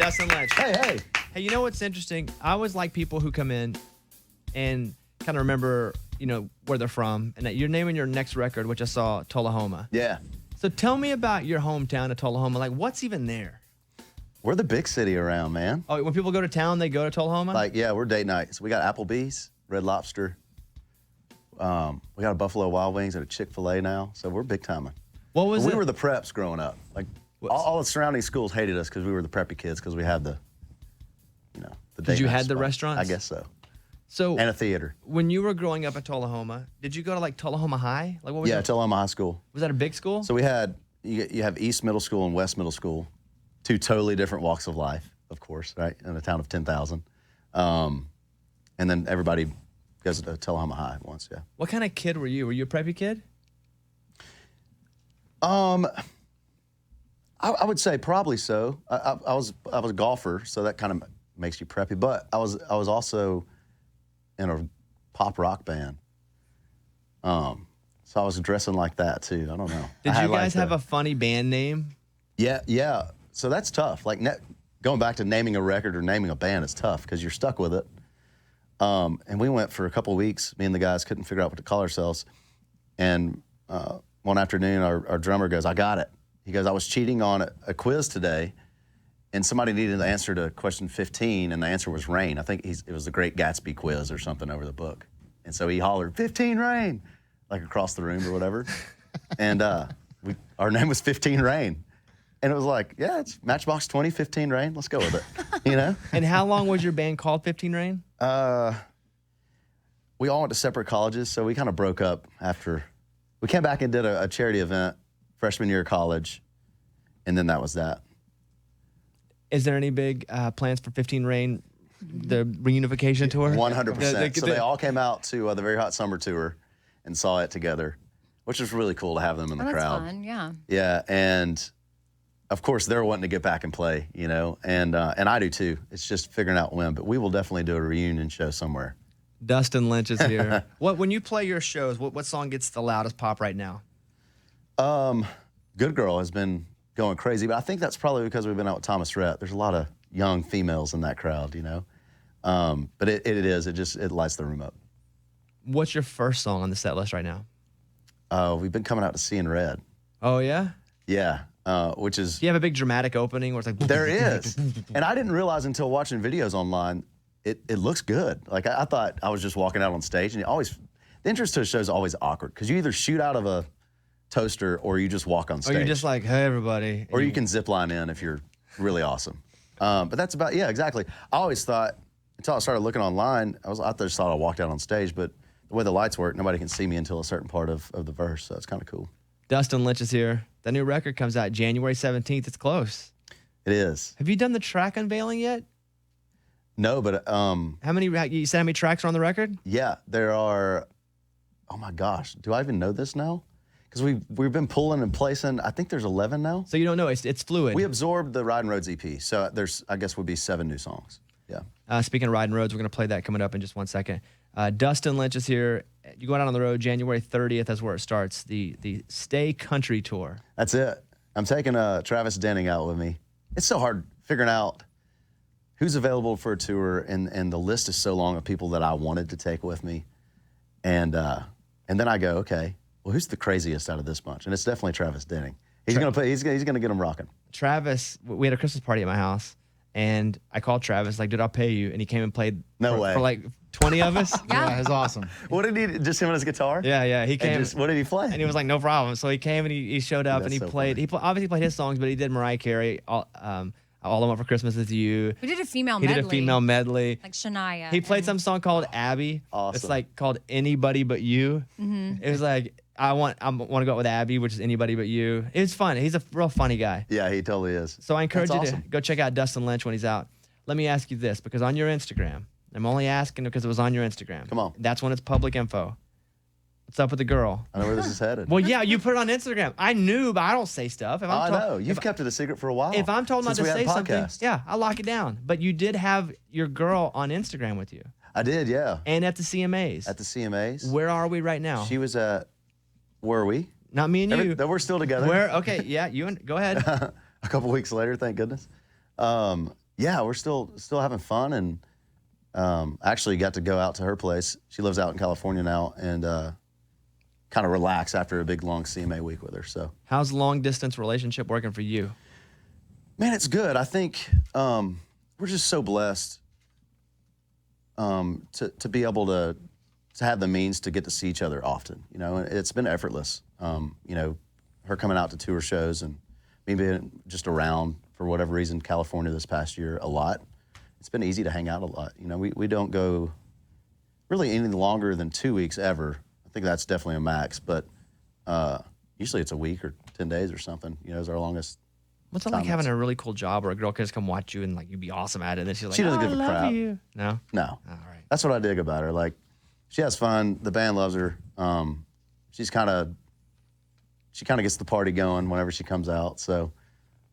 Dustin Lynch. Hey. Hey, you know what's interesting? I always like people who come in and kind of remember, where they're from. And that you're naming your next record, which I saw, Tullahoma. Yeah. So tell me about your hometown of Tullahoma. Like, what's even there? We're the big city around, man. Oh, when people go to town, they go to Tullahoma? We're date night. So we got Applebee's, Red Lobster. We got a Buffalo Wild Wings and a Chick-fil-A now. So we're big timing. What was it? We were the preps growing up. Like, all the surrounding schools hated us because we were the preppy kids because we had the date Because you night had the spot. restaurants? I guess so. So And a theater. when you were growing up at Tullahoma, did you go to like Tullahoma High? Like what was Yeah, it? Tullahoma High School. Was that a big school? So we had, you have East Middle School and West Middle School, two totally different walks of life, of course, right, in a town of 10,000. And then everybody goes to Tullahoma High once, yeah. What kind of kid were you? Were you a preppy kid? I would say probably so. I was a golfer, so that kind of makes you preppy. But I was also in a pop rock band. So I was dressing like that too. I don't know. Did you guys have a funny band name? Yeah. So that's tough. Like going back to naming a record or naming a band is tough because you're stuck with it. And we went for a couple of weeks. Me and the guys couldn't figure out what to call ourselves. And one afternoon, our drummer goes, "I got it." He goes, "I was cheating on a quiz today, and somebody needed the answer to question 15, and the answer was rain." I think it was the Great Gatsby quiz or something over the book. And so he hollered, "15 rain," like across the room or whatever. And our name was 15 Rain. And it was like, yeah, it's Matchbox 20, 15 Rain. Let's go with it, And how long was your band called 15 Rain? We all went to separate colleges, so we kind of broke up after. We came back and did a charity event freshman year of college, and then that was that. Is there any big plans for 15 Rain, the reunification tour? 100%. So they all came out to the Very Hot Summer Tour and saw it together, which was really cool to have them in the crowd. That's fun, yeah. Yeah, and of course they're wanting to get back and play, and I do too. It's just figuring out when, but we will definitely do a reunion show somewhere. Dustin Lynch is here. When you play your shows, what song gets the loudest pop right now? Good Girl has been going crazy, but I think that's probably because we've been out with Thomas Rhett. There's a lot of young females in that crowd, But it lights the room up. What's your first song on the set list right now? We've been coming out to Seeing Red. Oh, yeah? Yeah, which is... Do you have a big dramatic opening where it's like... There is. And I didn't realize until watching videos online, it looks good. Like, I thought I was just walking out on stage, and the entrance to a show is always awkward, because you either shoot out of a toaster or you just walk on stage. Or you're just like, hey, everybody. Or you can zip line in if you're really awesome. But that's about, yeah, exactly. I always thought, until I started looking online, I just thought I walked out on stage, but the way the lights work, nobody can see me until a certain part of the verse, so it's kind of cool. Dustin Lynch is here. The new record comes out January 17th. It's close. It is. Have you done the track unveiling yet? No, but... you said how many tracks are on the record? Yeah, there are... Oh, my gosh. Do I even know this now? Because we've been pulling and placing. I think there's 11 now. So you don't know. It's fluid. We absorbed the Riding Roads EP, so there's, I guess, would be 7 new songs. Yeah. Speaking of Riding Roads, we're going to play that coming up in just 1 second. Dustin Lynch is here. You're going out on the road January 30th. That's where it starts, the Stay Country Tour. That's it. I'm taking Travis Denning out with me. It's so hard figuring out who's available for a tour, and the list is so long of people that I wanted to take with me. And then I go, okay, well, who's the craziest out of this bunch? And it's definitely Travis Denning. He's gonna play. He's gonna get them rocking. Travis, we had a Christmas party at my house, and I called Travis, like, dude, I'll pay you. And he came and played for like 20 of us. Yeah. Yeah, it's awesome. What did he? Just him and his guitar? Yeah. He came. What did he play? And he was like, no problem. So he came and he showed up and he so played. funny. He obviously played his songs, but he did Mariah Carey, All I Want for Christmas Is You. We did a female He medley. did a female medley. Like Shania. He played some song called Abby. Awesome. It's like called Anybody But You. Mm-hmm. It was like, I want to go out with Abby, which is Anybody But You. It was fun. He's a real funny guy. Yeah, he totally is. So I encourage That's you awesome. to go check out Dustin Lynch when he's out. Let me ask you this, because on your Instagram, I'm only asking because it was on your Instagram. Come on. That's when it's public info. What's up with the girl? I know where this is headed. Well, yeah, you put it on Instagram. I knew, but I don't say stuff. If I know. You've kept it a secret for a while. If I'm told not to since we say had something, podcasts. yeah, I lock it down. But you did have your girl on Instagram with you. I did, yeah. And at the CMAs. At the CMAs. Where are we right now? She was at, where are we? Not me and you. We're still together. Where? Okay, yeah, go ahead. A couple weeks later, thank goodness. Yeah, we're still having fun, and actually got to go out to her place. She lives out in California now, and kind of relax after a big long CMA week with her. So how's long distance relationship working for you? Man, it's good. I think we're just so blessed to be able to have the means to get to see each other often. You know, it's been effortless. You know, her coming out to tour shows and me being just around for whatever reason, California this past year a lot. It's been easy to hang out a lot. You know, we don't go really any longer than 2 weeks ever. I think that's definitely a max, but usually it's a week or 10 days or something, you know, is our longest. What's it like having a really cool job where a girl can just come watch you and like you'd be awesome at it, and then she's like, she doesn't give I a love crap. You. No? No. All right. That's what I dig about her. Like, she has fun. The band loves her. She kind of gets the party going whenever she comes out. So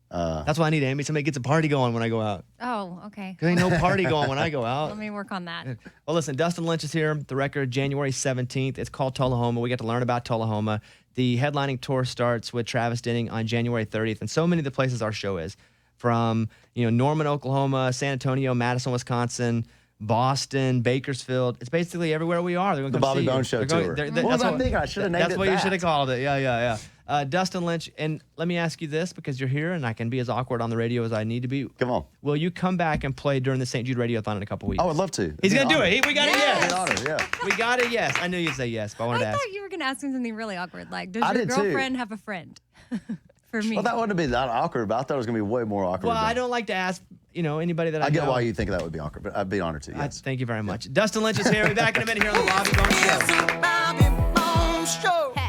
that's why I need Amy. Somebody gets a party going when I go out. Oh, okay. There ain't no party going when I go out. Let me work on that. Well, listen, Dustin Lynch is here. The record, January 17th. It's called Tullahoma. We get to learn about Tullahoma. The headlining tour starts with Travis Denning on January 30th, and so many of the places our show is, from Norman, Oklahoma, San Antonio, Madison, Wisconsin, Boston, Bakersfield. It's basically everywhere we are. They're going to the Bobby Bone Show tour. That's I should have named it That's what you should have called it. Yeah. Dustin Lynch, and let me ask you this, because you're here and I can be as awkward on the radio as I need to be. Come on. Will you come back and play during the St. Jude Radiothon in a couple weeks? I would love to. He's going to do it. We got a yes. It'd be an honor, yeah. We got a yes. I knew you'd say yes, but I wanted to ask. I thought you were going to ask me something really awkward, like, does I your did too. girlfriend have a friend? For me. Well, that wouldn't be that awkward, but I thought it was going to be way more awkward. Well, I don't like to ask, anybody that I know. I get why you think that would be awkward, but I'd be honored to, yes. Thank you very much. Dustin Lynch is here. We'll be back in a minute here on the Bobby Bone Show. Bobby Bone Show.